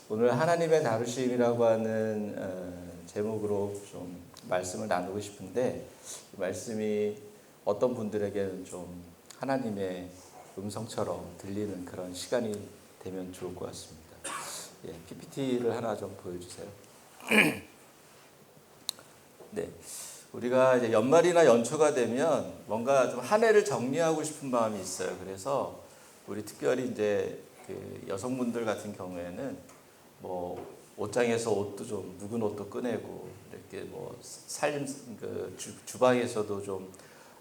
오늘 하나님의 다루심이라고 하는 제목으로 좀 말씀을 나누고 싶은데, 그 말씀이 어떤 분들에게는 좀 하나님의 음성처럼 들리는 그런 시간이 되면 좋을 것 같습니다. PPT를 하나 좀 보여주세요. 네, 우리가 이제 연말이나 연초가 되면 뭔가 좀 한 해를 정리하고 싶은 마음이 있어요. 그래서 우리 특별히 이제 그 여성분들 같은 경우에는 뭐 옷장에서 옷도 좀 묵은 옷도 꺼내고, 이렇게 뭐 살림 그 주방에서도 좀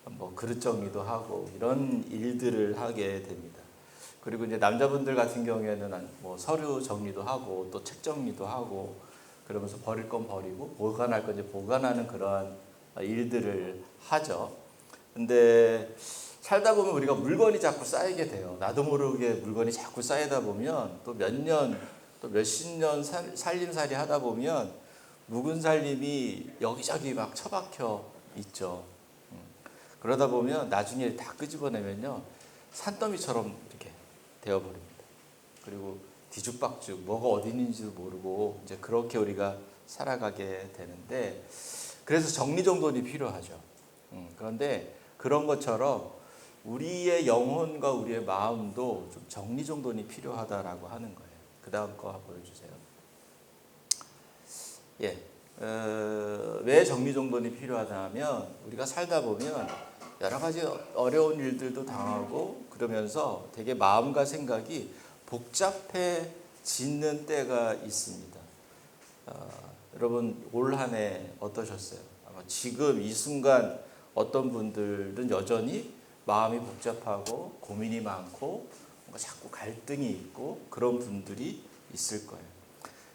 뭐 그릇 정리도 하고 이런 일들을 하게 됩니다. 그리고 이제 남자분들 같은 경우에는 뭐 서류 정리도 하고 또 책 정리도 하고, 그러면서 버릴 건 버리고 보관할 건 이제 보관하는 그러한 일들을 하죠. 근데 살다 보면 우리가 물건이 자꾸 쌓이게 돼요. 나도 모르게 물건이 자꾸 쌓이다 보면 또 몇 년, 또 몇십 년 살림살이 하다 보면 묵은 살림이 여기저기 막 처박혀 있죠. 그러다 보면 나중에 다 끄집어내면요, 산더미처럼 이렇게 되어버립니다. 그리고 뒤죽박죽 뭐가 어디 있는지도 모르고 이제 그렇게 우리가 살아가게 되는데, 그래서 정리정돈이 필요하죠. 그런데 그런 것처럼 우리의 영혼과 우리의 마음도 좀 정리정돈이 필요하다라고 하는 거예요. 그 다음 거 보여주세요. 왜 정리정돈이 필요하다면, 우리가 살다 보면 여러 가지 어려운 일들도 당하고 그러면서 되게 마음과 생각이 복잡해지는 때가 있습니다. 여러분 올 한 해 어떠셨어요? 아마 지금 이 순간 어떤 분들은 여전히 마음이 복잡하고 고민이 많고 뭔가 자꾸 갈등이 있고 그런 분들이 있을 거예요.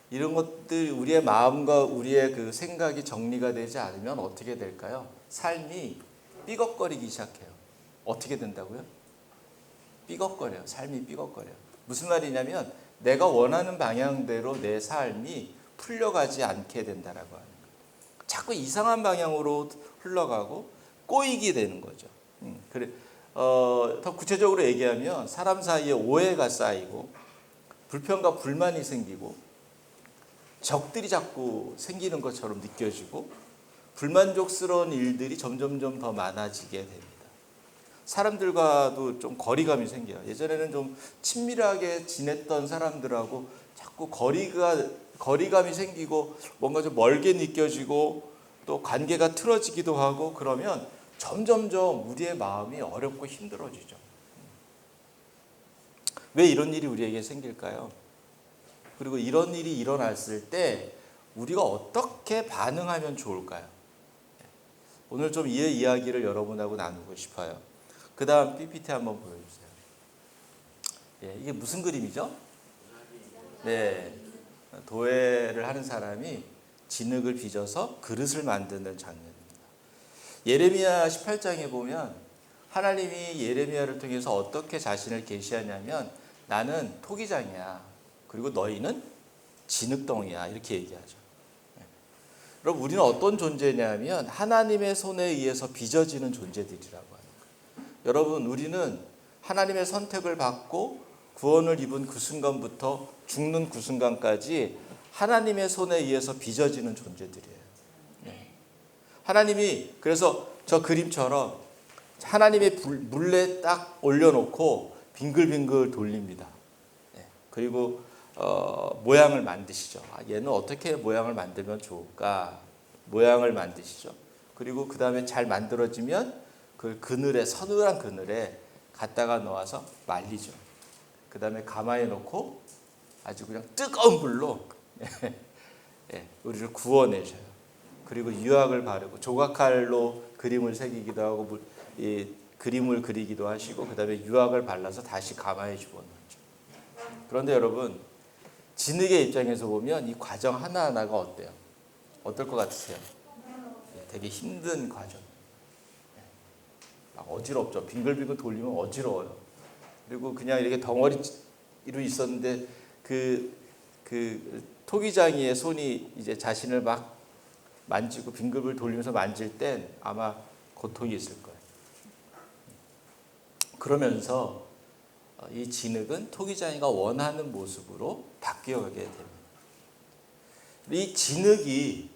이런 것들, 우리의 마음과 우리의 그 생각이 정리가 되지 않으면 어떻게 될까요? 삶이 삐걱거리기 시작해요. 어떻게 된다고요? 삐걱거려요. 삶이 삐걱거려요. 무슨 말이냐면 내가 원하는 방향대로 내 삶이 풀려가지 않게 된다라고 하는 거예요. 자꾸 이상한 방향으로 흘러가고 꼬이게 되는 거죠. 더 구체적으로 얘기하면 사람 사이에 오해가 쌓이고 불평과 불만이 생기고 적들이 자꾸 생기는 것처럼 느껴지고 불만족스러운 일들이 점점점 더 많아지게 됩니다. 사람들과도 좀 거리감이 생겨요. 예전에는 좀 친밀하게 지냈던 사람들하고 자꾸 거리감이 생기고 뭔가 좀 멀게 느껴지고 또 관계가 틀어지기도 하고, 그러면 점점점 우리의 마음이 어렵고 힘들어지죠. 왜 이런 일이 우리에게 생길까요? 그리고 이런 일이 일어났을 때 우리가 어떻게 반응하면 좋을까요? 오늘 좀 이 이야기를 여러분하고 나누고 싶어요. 그 다음 PPT 한번 보여주세요. 이게 무슨 그림이죠? 네, 도예를 하는 사람이 진흙을 빚어서 그릇을 만드는 장면입니다. 예레미야 18장에 보면 하나님이 예레미야를 통해서 어떻게 자신을 계시하냐면, 나는 토기장이야, 그리고 너희는 진흙덩이야, 이렇게 얘기하죠. 그럼 우리는 어떤 존재냐면 하나님의 손에 의해서 빚어지는 존재들이라고 하는 거예요. 여러분, 우리는 하나님의 선택을 받고 구원을 입은 그 순간부터 죽는 그 순간까지 하나님의 손에 의해서 빚어지는 존재들이에요. 하나님이 그래서 저 그림처럼 하나님의 물레 딱 올려놓고 빙글빙글 돌립니다. 그리고 모양을 만드시죠. 얘는 어떻게 모양을 만들면 좋을까? 모양을 만드시죠. 그리고 그 다음에 잘 만들어지면 그 그늘에, 서늘한 그늘에 갖다가 놓아서 말리죠. 그 다음에 가마에 놓고 아주 그냥 뜨거운 불로 우리를 구워내셔요. 그리고 유약을 바르고 조각칼로 그림을 새기기도 하고 그림을 그리기도 하시고, 그 다음에 유약을 발라서 다시 가마에 집어넣죠. 그런데 여러분, 진흙의 입장에서 보면 이 과정 하나하나가 어때요? 어떨 것 같으세요? 되게 힘든 과정. 어지럽죠. 빙글빙글 돌리면 어지러워요. 그리고 그냥 이렇게 덩어리로 있었는데 그 토기장이의 손이 이제 자신을 막 만지고 빙글빙글 돌리면서 만질 땐 아마 고통이 있을 거예요. 그러면서 이 진흙은 토기장이가 원하는 모습으로 바뀌어가게 됩니다. 이 진흙이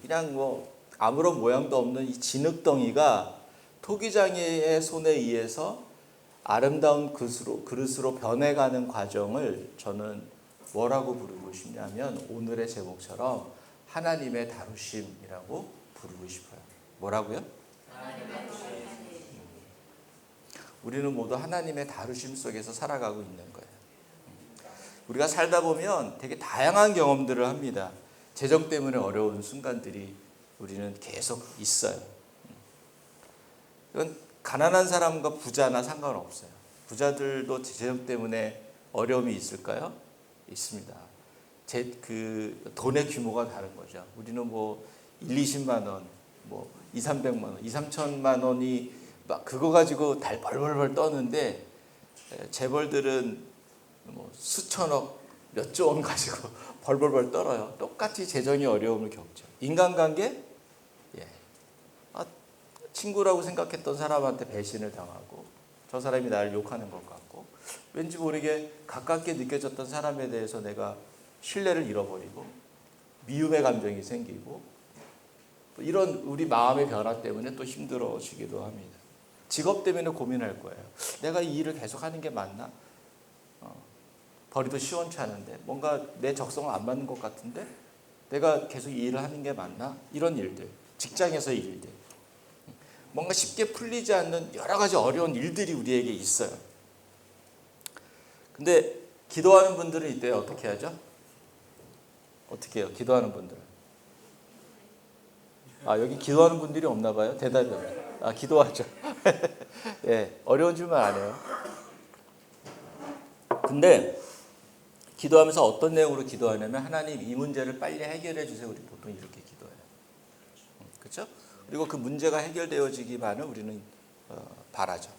그냥 뭐 아무런 모양도 없는 이 진흙덩이가 토기장의 손에 의해서 아름다운 그릇으로 변해가는 과정을 저는 뭐라고 부르고 싶냐면 오늘의 제목처럼 하나님의 다루심이라고 부르고 싶어요. 뭐라고요? 우리는 모두 하나님의 다루심 속에서 살아가고 있는 거예요. 우리가 살다 보면 되게 다양한 경험들을 합니다. 재정 때문에 어려운 순간들이 우리는 계속 있어요. 이건 가난한 사람과 부자나 상관없어요. 부자들도 재정 때문에 어려움이 있을까요? 있습니다. 돈의 규모가 다른 거죠. 우리는 뭐 1, 20만 원, 뭐 2, 300만 원, 2, 3천만 원이 막 그거 가지고 달 벌벌벌 떠는데 재벌들은 뭐 수천억, 몇 조 원 가지고 벌벌벌 떨어요. 똑같이 재정이 어려움을 겪죠. 인간관계? 예. 친구라고 생각했던 사람한테 배신을 당하고 저 사람이 나를 욕하는 것 같고 왠지 모르게 가깝게 느껴졌던 사람에 대해서 내가 신뢰를 잃어버리고 미움의 감정이 생기고 이런 우리 마음의 변화 때문에 또 힘들어지기도 합니다. 직업 때문에 고민할 거예요. 내가 이 일을 계속 하는 게 맞나? 벌이도 시원찮은데 뭔가 내 적성을 안 맞는 것 같은데 내가 계속 이 일을 하는 게 맞나? 이런 일들, 직장에서의 일들, 뭔가 쉽게 풀리지 않는 여러 가지 어려운 일들이 우리에게 있어요. 근데 기도하는 분들은 이때 어떻게 하죠? 어떻게 해요? 기도하는 분들은. 여기 기도하는 분들이 없나 봐요? 대답이 없네. 기도하죠. 예, 어려운 줄만 아네요. 근데 기도하면서 어떤 내용으로 기도하냐면 하나님 이 문제를 빨리 해결해 주세요. 우리 보통 이렇게 기도해요. 그렇죠? 그리고 그 문제가 해결되어지기만을 우리는 바라죠.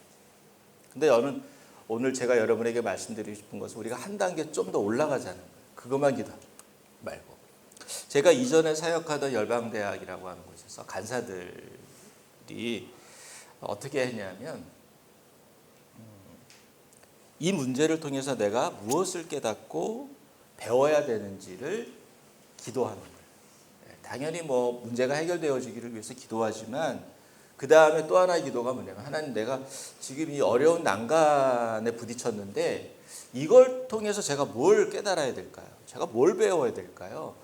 근데 저는 오늘 제가 여러분에게 말씀드리고 싶은 것은 우리가 한 단계 좀 더 올라가자는 거예요. 그것만 기도 말고. 제가 이전에 사역하던 열방대학이라고 하는 곳에서 간사들이 어떻게 했냐면 이 문제를 통해서 내가 무엇을 깨닫고 배워야 되는지를 기도하는 거예요. 당연히 뭐 문제가 해결되어지기를 위해서 기도하지만 그 다음에 또 하나의 기도가 뭐냐면 하나님 내가 지금 이 어려운 난간에 부딪혔는데 이걸 통해서 제가 뭘 깨달아야 될까요? 제가 뭘 배워야 될까요?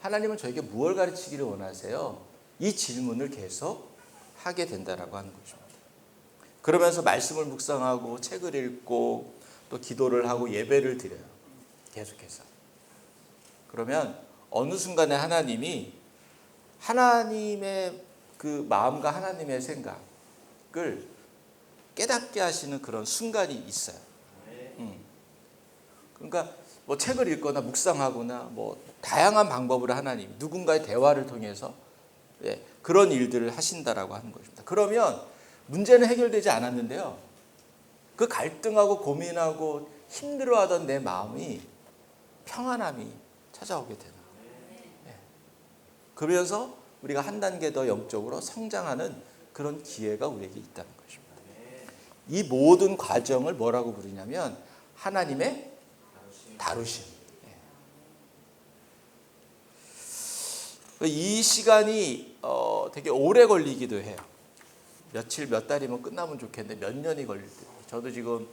하나님은 저에게 무엇을 가르치기를 원하세요? 이 질문을 계속 하게 된다라고 하는 거죠. 그러면서 말씀을 묵상하고 책을 읽고 또 기도를 하고 예배를 드려요. 계속해서. 그러면 어느 순간에 하나님의 그 마음과 하나님의 생각을 깨닫게 하시는 그런 순간이 있어요. 그러니까 뭐 책을 읽거나 묵상하거나 뭐 다양한 방법으로 하나님 누군가의 대화를 통해서 그런 일들을 하신다라고 하는 것입니다. 그러면 문제는 해결되지 않았는데요. 그 갈등하고 고민하고 힘들어하던 내 마음이 평안함이 찾아오게 되는 거예요. 그러면서 우리가 한 단계 더 영적으로 성장하는 그런 기회가 우리에게 있다는 것입니다. 이 모든 과정을 뭐라고 부르냐면 하나님의 다루심. 이 시간이 되게 오래 걸리기도 해요. 며칠 몇 달이면 끝나면 좋겠는데 몇 년이 걸릴 때. 저도 지금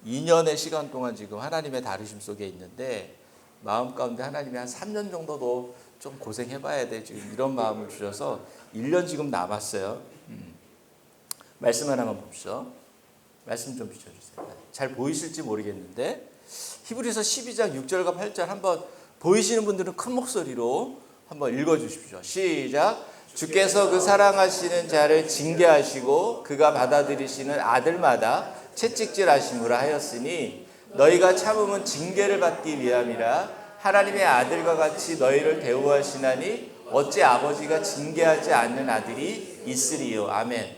2년의 시간 동안 지금 하나님의 다루심 속에 있는데 마음 가운데 하나님이 한 3년 정도도 좀 고생해봐야 돼 지금 이런 마음을 주셔서 1년 지금 남았어요. 말씀 하나만 봅시다. 말씀 좀 비춰주세요. 잘 보이실지 모르겠는데 히브리서 12장 6절과 8절 한번 보이시는 분들은 큰 목소리로 한번 읽어주십시오. 시작. 주께서 그 사랑하시는 자를 징계하시고 그가 받아들이시는 아들마다 채찍질하심으로 하였으니 너희가 참음은 징계를 받기 위함이라. 하나님의 아들과 같이 너희를 대우하시나니 어찌 아버지가 징계하지 않는 아들이 있으리요. 아멘.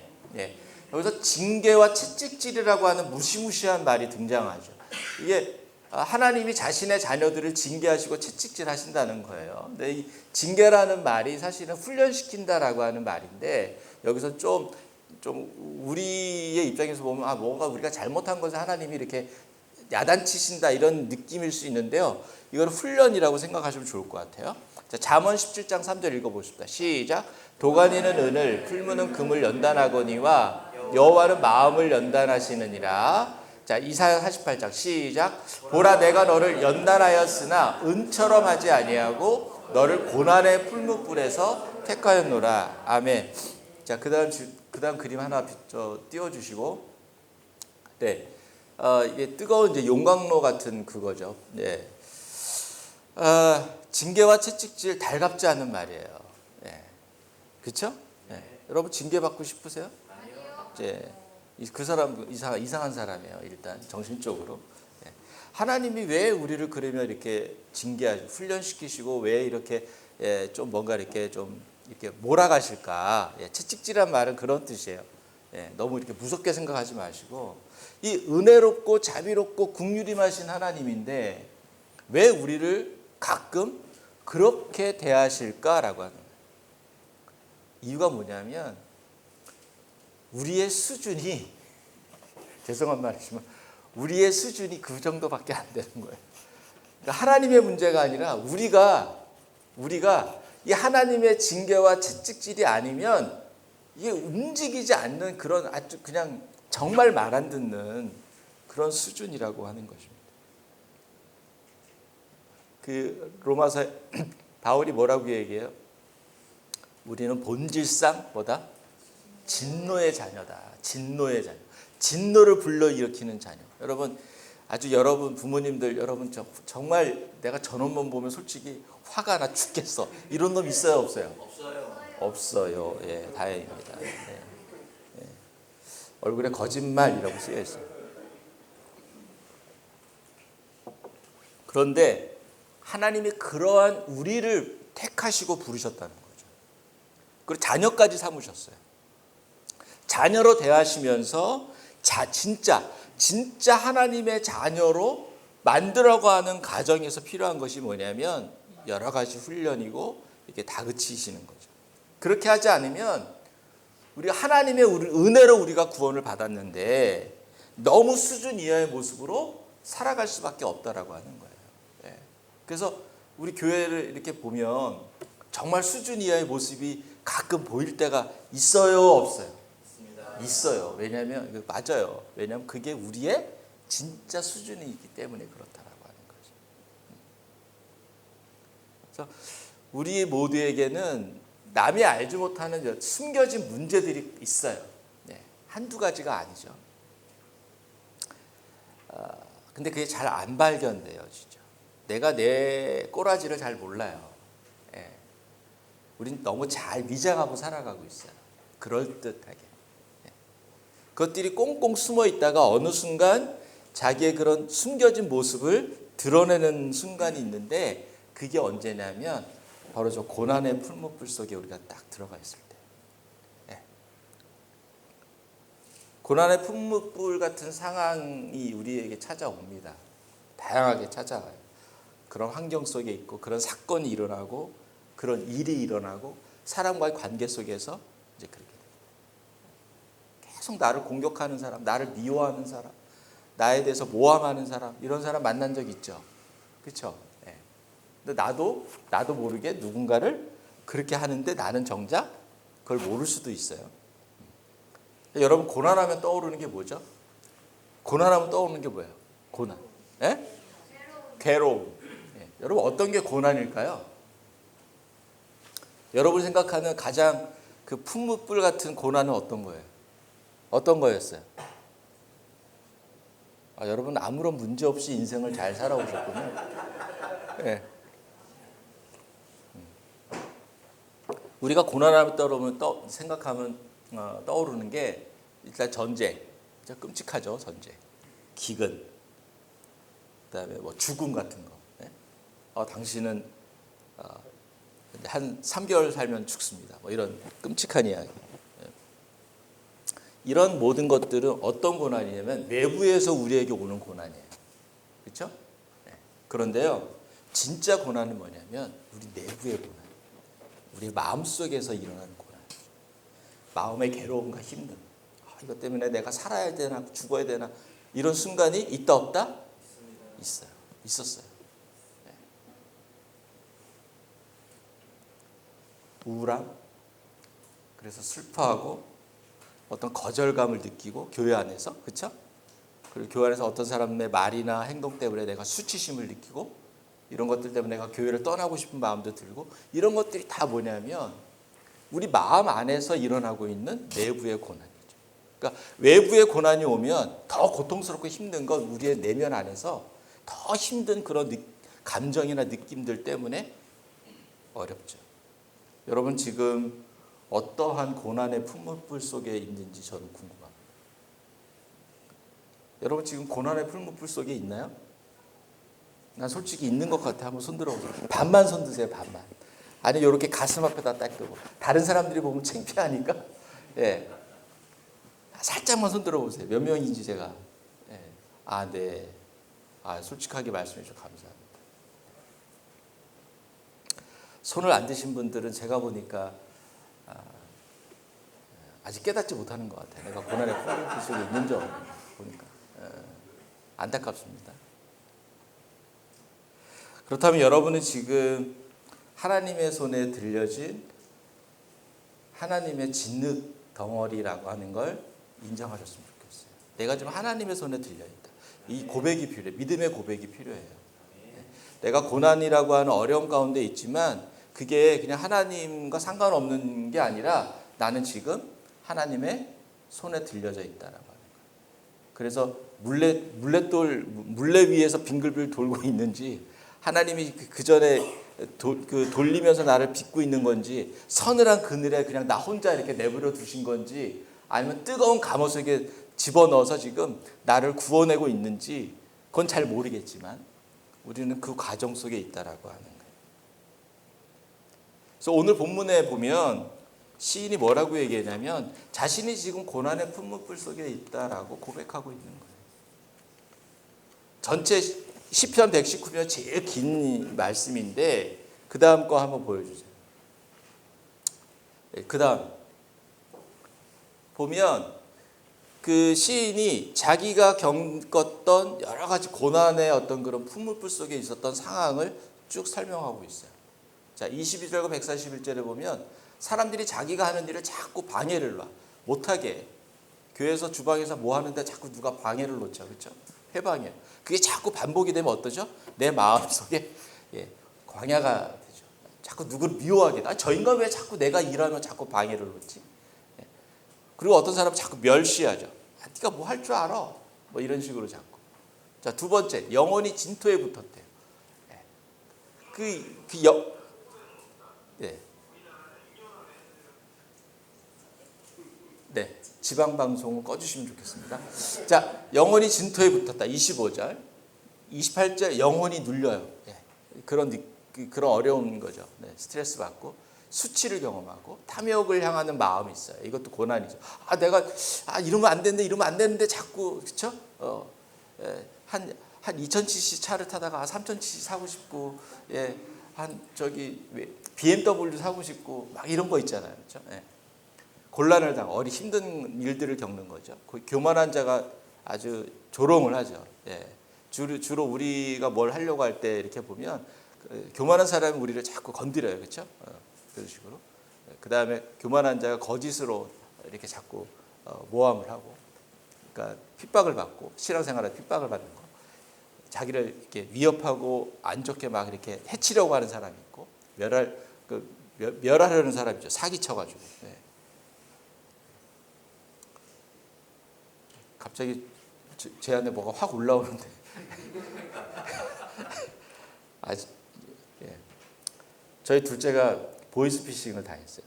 여기서 징계와 채찍질이라고 하는 무시무시한 말이 등장하죠. 이게 하나님이 자신의 자녀들을 징계하시고 채찍질 하신다는 거예요. 근데 이 징계라는 말이 사실은 훈련시킨다라고 하는 말인데 여기서 좀 우리의 입장에서 보면 뭔가 우리가 잘못한 것을 하나님이 이렇게 야단치신다 이런 느낌일 수 있는데요. 이걸 훈련이라고 생각하시면 좋을 것 같아요. 자, 잠언 17장 3절 읽어보십시다. 시작. 도가니는 은을, 풀무는 금을 연단하거니와 여호와는 마음을 연단하시느니라. 자, 이사야 48장 시작. 보라, 내가 너를 연단하였으나 은처럼 하지 아니하고 너를 고난의 풀무불에서 택하였노라. 아멘. 자, 그다음 그림 하나 띄워주시고, 네, 이게 뜨거운 이제 용광로 같은 그거죠. 네, 징계와 채찍질 달갑지 않은 말이에요. 네, 그렇죠? 네. 여러분 징계 받고 싶으세요? 아니요. 이제 그 사람 이상한 사람이에요. 일단 정신적으로. 네. 하나님이 왜 우리를 그러면 이렇게 훈련시키시고 왜 이렇게 좀 뭔가 이렇게 좀 이렇게 몰아가실까? 채찍질한 말은 그런 뜻이에요. 너무 이렇게 무섭게 생각하지 마시고, 이 은혜롭고 자비롭고 긍휼임하신 하나님인데 왜 우리를 가끔 그렇게 대하실까라고 하는 거예요. 이유가 뭐냐면 우리의 수준이, 죄송한 말이지만 우리의 수준이 그 정도밖에 안 되는 거예요. 그러니까 하나님의 문제가 아니라 우리가 이 하나님의 징계와 채찍질이 아니면 이게 움직이지 않는 그런 아주 그냥 정말 말 안 듣는 그런 수준이라고 하는 것입니다. 그 로마서 바울이 뭐라고 얘기해요? 우리는 본질상 뭐다? 진노의 자녀다. 진노의 자녀. 진노를 불러일으키는 자녀. 여러분, 아주 여러분 부모님들 여러분 정말 내가 저놈만 보면 솔직히 화가 나 죽겠어. 이런 놈 있어요, 없어요? 없어요. 예, 다행입니다. 예. 얼굴에 거짓말이라고 쓰여 있어요. 그런데 하나님이 그러한 우리를 택하시고 부르셨다는 거죠. 그리고 자녀까지 삼으셨어요. 자녀로 대하시면서 진짜 하나님의 자녀로 만들어가는 과정에서 필요한 것이 뭐냐면 여러 가지 훈련이고 이렇게 다그치시는 거죠. 그렇게 하지 않으면 우리 하나님의 은혜로 우리가 구원을 받았는데 너무 수준 이하의 모습으로 살아갈 수밖에 없다라고 하는 거예요. 네. 그래서 우리 교회를 이렇게 보면 정말 수준 이하의 모습이 가끔 보일 때가 있어요, 없어요? 있어요. 왜냐하면 맞아요. 왜냐하면 그게 우리의 진짜 수준이 있기 때문에 그렇다라고 하는 거죠. 그래서 우리 모두에게는 남이 알지 못하는 숨겨진 문제들이 있어요. 네, 한두 가지가 아니죠. 근데 그게 잘 안 발견돼요, 진짜. 내가 내 꼬라지를 잘 몰라요. 네. 우린 너무 잘 위장하고 살아가고 있어요. 그럴듯하게. 네. 그것들이 꽁꽁 숨어 있다가 어느 순간 자기의 그런 숨겨진 모습을 드러내는 순간이 있는데 그게 언제냐면 바로 저 고난의 풀무불 속에 우리가 딱 들어가 있을 때. 네. 고난의 풀무불 같은 상황이 우리에게 찾아옵니다. 다양하게 찾아와요. 그런 환경 속에 있고 그런 사건이 일어나고 그런 일이 일어나고 사람과의 관계 속에서 이제 그렇게 돼요. 계속 나를 공격하는 사람, 나를 미워하는 사람, 나에 대해서 모함하는 사람, 이런 사람 만난 적 있죠. 그렇죠? 근데 나도 모르게 누군가를 그렇게 하는데 나는 정작 그걸 모를 수도 있어요. 여러분 고난하면 떠오르는 게 뭐죠? 고난하면 떠오르는 게 뭐예요? 고난. 예? 괴로움. 예. 여러분 어떤 게 고난일까요? 여러분이 생각하는 가장 그 풀무불 같은 고난은 어떤 거예요? 어떤 거였어요? 여러분 아무런 문제 없이 인생을 잘 살아오셨군요. 예. 우리가 고난하면 생각하면 떠오르는 게 일단 전쟁, 진짜 끔찍하죠. 전쟁, 기근, 그다음에 뭐 죽음 같은 거. 네? 당신은 한 3개월 살면 죽습니다. 뭐 이런 끔찍한 이야기. 네. 이런 모든 것들은 어떤 고난이냐면 외부에서 우리에게 오는 고난이에요. 그렇죠? 네. 그런데요, 진짜 고난은 뭐냐면 우리 내부의 고난. 우리 마음속에서 일어나는 고난, 마음의 괴로움과 힘듦, 이것 때문에 내가 살아야 되나 죽어야 되나 이런 순간이 있다 없다? 있었어요. 네. 우울함, 그래서 슬퍼하고 어떤 거절감을 느끼고 교회 안에서, 그렇죠? 그리고 교회 안에서 어떤 사람의 말이나 행동 때문에 내가 수치심을 느끼고 이런 것들 때문에 내가 교회를 떠나고 싶은 마음도 들고, 이런 것들이 다 뭐냐면 우리 마음 안에서 일어나고 있는 내부의 고난이죠. 그러니까 외부의 고난이 오면 더 고통스럽고 힘든 건 우리의 내면 안에서 더 힘든 그런 감정이나 느낌들 때문에 어렵죠. 여러분 지금 어떠한 고난의 풀무불 속에 있는지 저는 궁금합니다. 여러분 지금 고난의 풀무불 속에 있나요? 난 솔직히 있는 것 같아. 한번 손 들어보세요. 반만 손 드세요. 반만. 아니 이렇게 가슴 앞에다 딱 들고, 다른 사람들이 보면 창피하니까 예. 살짝만 손 들어보세요. 몇 명인지 제가. 예. 네. 솔직하게 말씀해 주셔서 감사합니다. 손을 안 드신 분들은 제가 보니까 아직 깨닫지 못하는 것 같아요. 내가 고난의 풀무불 속에 있는 줄 보니까 안타깝습니다. 그렇다면 여러분은 지금 하나님의 손에 들려진 하나님의 진흙 덩어리라고 하는 걸 인정하셨으면 좋겠어요. 내가 지금 하나님의 손에 들려있다. 이 고백이 필요해요. 믿음의 고백이 필요해요. 내가 고난이라고 하는 어려움 가운데 있지만 그게 그냥 하나님과 상관없는 게 아니라 나는 지금 하나님의 손에 들려져 있다라고 하는 거예요. 그래서 물레 위에서 빙글빙글 돌고 있는지, 하나님이 그 전에 돌리면서 나를 빚고 있는 건지, 서늘한 그늘에 그냥 나 혼자 이렇게 내버려 두신 건지, 아니면 뜨거운 감호 속에 집어넣어서 지금 나를 구원하고 있는지, 그건 잘 모르겠지만 우리는 그 과정 속에 있다라고 하는 거예요. 그래서 오늘 본문에 보면 시인이 뭐라고 얘기하냐면 자신이 지금 고난의 풀무불 속에 있다라고 고백하고 있는 거예요. 전체 시편 119편 제일 긴 말씀인데 그 다음 거 한번 보여주세요. 그 다음 보면 그 시인이 자기가 겪었던 여러 가지 고난의 어떤 그런 풀무불 속에 있었던 상황을 쭉 설명하고 있어요. 자, 22절과 141절에 보면 사람들이 자기가 하는 일을 자꾸 방해를 놔. 못하게. 교회에서 주방에서 뭐 하는데 자꾸 누가 방해를 놓죠. 그렇죠? 해방해. 그게 자꾸 반복이 되면 어떠죠? 내 마음속에 광야가 되죠. 자꾸 누구를 미워하게. 저 인간 왜 자꾸 내가 일하면 자꾸 방해를 놓지? 그리고 어떤 사람은 자꾸 멸시하죠. 네가 뭐 할 줄 알아? 뭐 이런 식으로 자꾸. 자, 두 번째, 영혼이 진토에 붙었대요. 네, 지방 방송은 꺼주시면 좋겠습니다. 자, 영혼이 진토에 붙었다. 25절, 28절 영혼이 눌려요. 그런 어려운 거죠. 스트레스 받고 수치를 경험하고 탐욕을 향하는 마음이 있어요. 이것도 고난이죠. 내가 이러면 안 되는데 이러면 안 되는데 자꾸 그렇죠? 한 2000cc 차를 타다가 3000cc 사고 싶고, BMW 사고 싶고 막 이런 거 있잖아요. 그렇죠? 곤란을 당하고 힘든 일들을 겪는 거죠. 교만한 자가 아주 조롱을 하죠. 주로 우리가 뭘 하려고 할 때 이렇게 보면 교만한 사람이 우리를 자꾸 건드려요. 그렇죠? 그런 식으로. 그 다음에 교만한 자가 거짓으로 이렇게 자꾸 모함을 하고, 그러니까 핍박을 받고, 신앙생활에 핍박을 받는 거, 자기를 이렇게 위협하고 안 좋게 막 이렇게 해치려고 하는 사람이 있고, 멸하려는 사람이죠. 사기쳐가지고. 갑자기 제 안에 뭐가 확 올라오는데. 저희 둘째가 보이스피싱을 당했어요.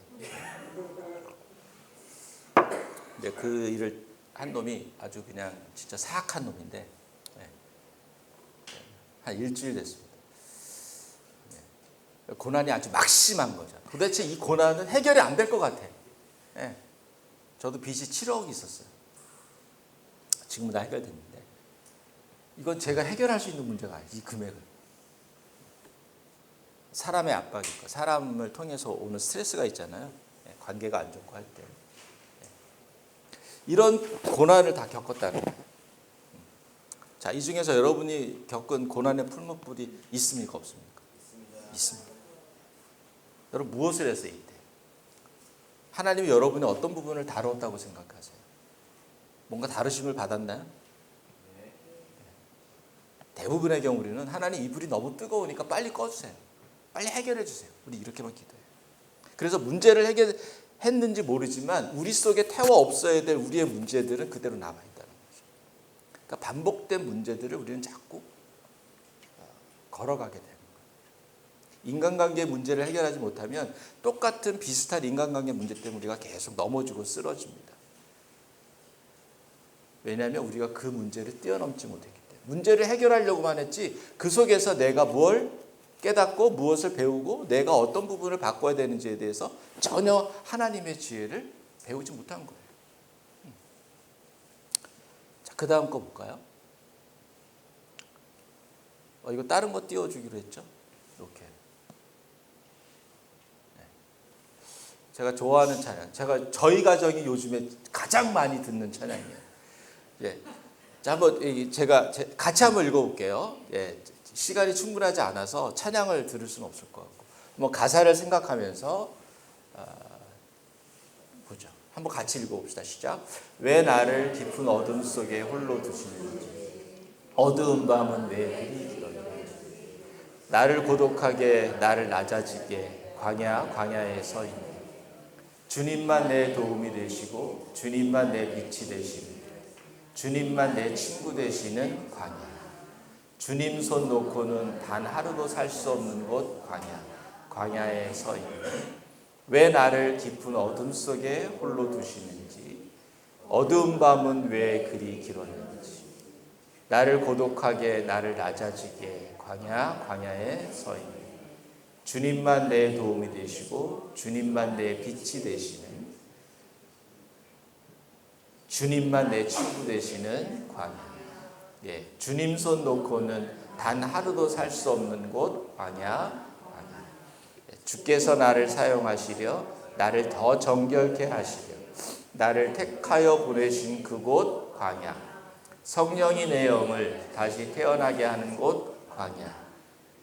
근데 그 일을 한 놈이 아주 그냥 진짜 사악한 놈인데, 한 일주일 됐습니다. 고난이 아주 막심한 거죠. 도대체 이 고난은 해결이 안 될 것 같아. 저도 빚이 7억 있었어요. 지금은 다 해결됐는데, 이건 제가 해결할 수 있는 문제가 아니에요. 이 금액을. 사람의 압박이 있고, 사람을 통해서 오는 스트레스가 있잖아요. 관계가 안 좋고 할 때. 이런 고난을 다 겪었다는 거예요. 자, 이 중에서 여러분이 겪은 고난의 풀무불이 있습니까? 없습니까? 있습니다. 여러분 무엇을 해서 이때? 하나님이 여러분의 어떤 부분을 다뤘다고 생각하세요? 뭔가 다루심을 받았나요? 대부분의 경우 우리는 하나님 이 불이 너무 뜨거우니까 빨리 꺼주세요. 빨리 해결해 주세요. 우리 이렇게만 기도해요. 그래서 문제를 해결했는지 모르지만 우리 속에 태워 없어야 될 우리의 문제들은 그대로 남아있다는 거죠. 그러니까 반복된 문제들을 우리는 자꾸 걸어가게 되는 거예요. 인간관계의 문제를 해결하지 못하면 똑같은 비슷한 인간관계 문제 때문에 우리가 계속 넘어지고 쓰러집니다. 왜냐하면 우리가 그 문제를 뛰어넘지 못했기 때문에. 문제를 해결하려고만 했지 그 속에서 내가 뭘 깨닫고 무엇을 배우고 내가 어떤 부분을 바꿔야 되는지에 대해서 전혀 하나님의 지혜를 배우지 못한 거예요. 자, 그 다음 거 볼까요? 이거 다른 거 띄워주기로 했죠? 이렇게. 네. 제가 좋아하는 찬양. 저희 가정이 요즘에 가장 많이 듣는 찬양이에요. 예. 자, 한번 제가 같이 한번 읽어볼게요. 예. 시간이 충분하지 않아서 찬양을 들을 수는 없을 것 같고, 뭐 가사를 생각하면서 보죠. 한번 같이 읽어봅시다. 시작. 왜 나를 깊은 어둠 속에 홀로 두시는지, 어두운 밤은 왜 그리 길었는지, 나를 고독하게 나를 낮아지게 광야에 서 있네. 주님만 내 도움이 되시고 주님만 내 빛이 되시는, 주님만 내 친구 되시는 광야. 주님 손 놓고는 단 하루도 살 수 없는 곳 광야에 서 있네. 왜 나를 깊은 어둠 속에 홀로 두시는지, 어두운 밤은 왜 그리 길었는지, 나를 고독하게 나를 낮아지게 광야에 서 있네. 주님만 내 도움이 되시고 주님만 내 빛이 되시는, 주님만 내 친구 되시는 광야. 예, 주님 손 놓고는 단 하루도 살 수 없는 곳 광야. 주께서 나를 사용하시려 나를 더 정결케 하시려 나를 택하여 보내신 그곳 광야. 성령이 내 영을 다시 태어나게 하는 곳 광야.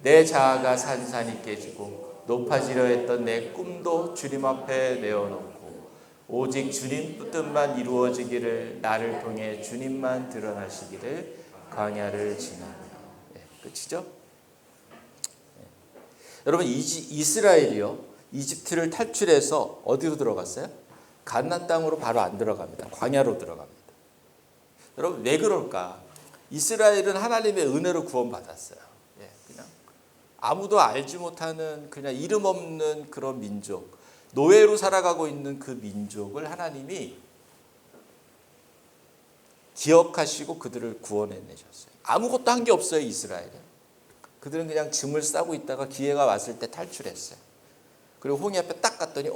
내 자아가 산산이 깨지고 높아지려 했던 내 꿈도 주님 앞에 내어놓고 오직 주님 뜻만 이루어지기를, 나를 통해 주님만 드러나시기를 광야를 지나며. 네, 끝이죠? 네. 여러분 이스라엘이요, 이집트를 탈출해서 어디로 들어갔어요? 가나안 땅으로 바로 안 들어갑니다. 광야로 들어갑니다. 여러분 왜 그럴까? 이스라엘은 하나님의 은혜로 구원받았어요. 예, 그냥 아무도 알지 못하는 그냥 이름 없는 그런 민족, 노예로 살아가고 있는 그 민족을 하나님이 기억하시고 그들을 구원해내셨어요. 아무것도 한 게 없어요, 이스라엘은. 그들은 그냥 짐을 싸고 있다가 기회가 왔을 때 탈출했어요. 그리고 홍해 앞에 딱 갔더니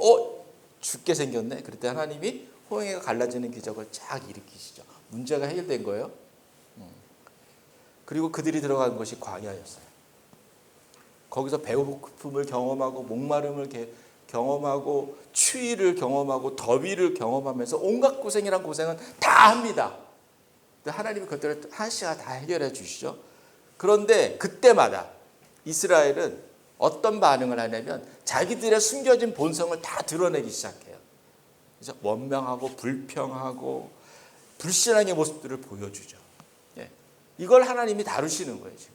죽게 생겼네. 그럴 때 하나님이 홍해가 갈라지는 기적을 쫙 일으키시죠. 문제가 해결된 거예요. 그리고 그들이 들어간 곳이 광야였어요. 거기서 배고픔을 경험하고 목마름을 경험하고 추위를 경험하고 더위를 경험하면서 온갖 고생이란 고생은 다 합니다. 하나님이 그것들을 하나씩 다 해결해 주시죠. 그런데 그때마다 이스라엘은 어떤 반응을 하냐면 자기들의 숨겨진 본성을 다 드러내기 시작해요. 그래서 원망하고 불평하고 불신앙의 모습들을 보여주죠. 예. 이걸 하나님이 다루시는 거예요, 지금.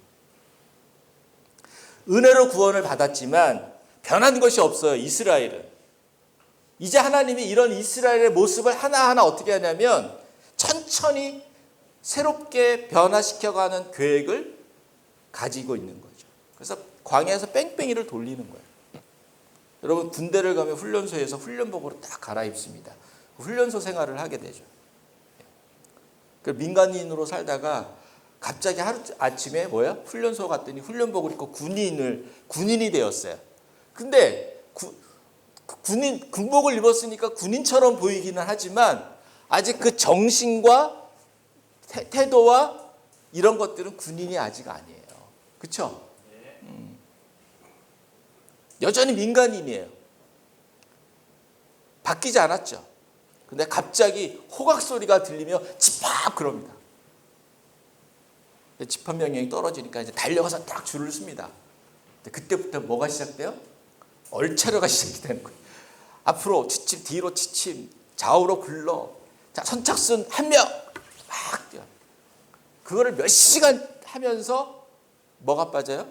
은혜로 구원을 받았지만 변한 것이 없어요, 이스라엘은. 이제 하나님이 이런 이스라엘의 모습을 하나하나 어떻게 하냐면 천천히 새롭게 변화시켜가는 계획을 가지고 있는 거죠. 그래서 광야에서 뺑뺑이를 돌리는 거예요. 여러분 군대를 가면 훈련소에서 훈련복으로 딱 갈아입습니다. 훈련소 생활을 하게 되죠. 민간인으로 살다가 갑자기 하루 아침에 훈련소 갔더니 훈련복을 입고 군인이 되었어요. 근데 군복을 입었으니까 군인처럼 보이기는 하지만 아직 그 정신과 태도와 이런 것들은 군인이 아직 아니에요. 그렇죠? 여전히 민간인이에요. 바뀌지 않았죠. 근데 갑자기 호각 소리가 들리며 집합 그럽니다. 집합명령이 떨어지니까 이제 달려가서 딱 줄을 씁니다. 그때부터 뭐가 시작돼요? 얼차려가 시작이 되는 거예요. 앞으로 지침, 뒤로 지침, 좌우로 굴러. 자, 선착순 한 명 막 뛰어. 그거를 몇 시간 하면서 뭐가 빠져요?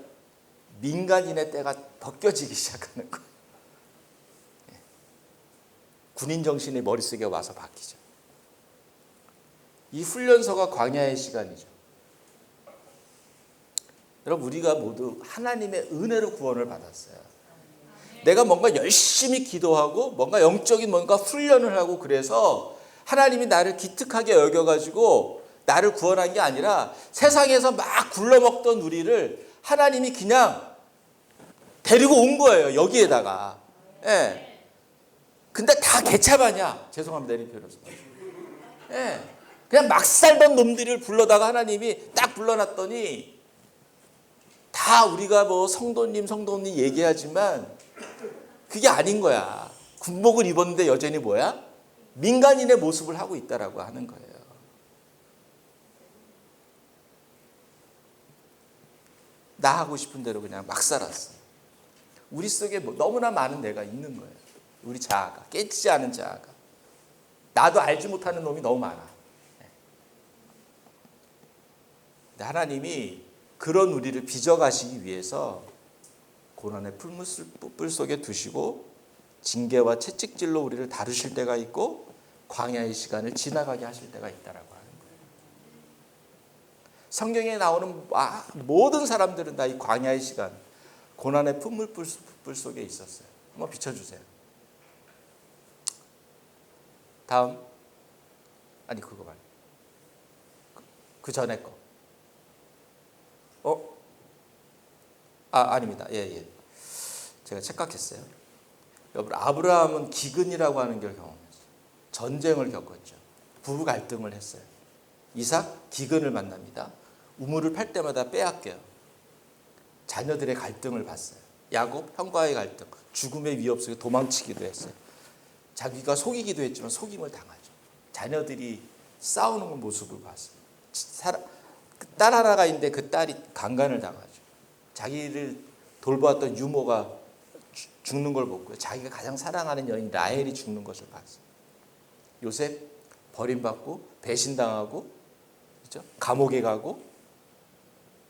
민간인의 때가 벗겨지기 시작하는 거예요. 군인 정신이 머릿속에 와서 바뀌죠. 이 훈련소가 광야의 시간이죠. 여러분, 우리가 모두 하나님의 은혜로 구원을 받았어요. 내가 뭔가 열심히 기도하고 뭔가 영적인 뭔가 훈련을 하고 그래서 하나님이 나를 기특하게 여겨가지고 나를 구원한 게 아니라 세상에서 막 굴러먹던 우리를 하나님이 그냥 데리고 온 거예요. 여기에다가. 예. 근데 다 개차반이야. 죄송합니다. 이런 표현을 써서. 예. 그냥 막 살던 놈들을 불러다가 하나님이 딱 불러놨더니 다 우리가 뭐 성도님 얘기하지만 그게 아닌 거야. 군복을 입었는데 여전히 뭐야? 민간인의 모습을 하고 있다라고 하는 거예요. 나 하고 싶은 대로 그냥 막 살았어. 우리 속에 뭐 너무나 많은 내가 있는 거예요. 우리 자아가, 깨지지 않은 자아가. 나도 알지 못하는 놈이 너무 많아. 근데 하나님이 그런 우리를 빚어가시기 위해서 고난의 뿔 속에 두시고 징계와 채찍질로 우리를 다루실 때가 있고 광야의 시간을 지나가게 하실 때가 있다라고 하는 거예요. 성경에 나오는 모든 사람들은 다 이 광야의 시간, 고난의 뿔 속에 있었어요. 한번 비춰주세요. 다음. 아니, 그거 말고. 그 전에 거. 아닙니다. 예. 제가 착각했어요. 여러분, 아브라함은 기근이라고 하는 걸 경험했어요. 전쟁을 겪었죠. 부부 갈등을 했어요. 이삭 기근을 만납니다. 우물을 팔 때마다 빼앗겨요. 자녀들의 갈등을 봤어요. 야곱 형과의 갈등, 죽음의 위협 속에 도망치기도 했어요. 자기가 속이기도 했지만 속임을 당하죠. 자녀들이 싸우는 모습을 봤어요. 딸 하나가 있는데 그 딸이 강간을 당하죠. 자기를 돌보았던 유모가 죽는 걸 보고 자기가 가장 사랑하는 여인 라헬이 죽는 것을 봤어요. 요셉 버림받고 배신당하고, 그렇죠? 감옥에 가고,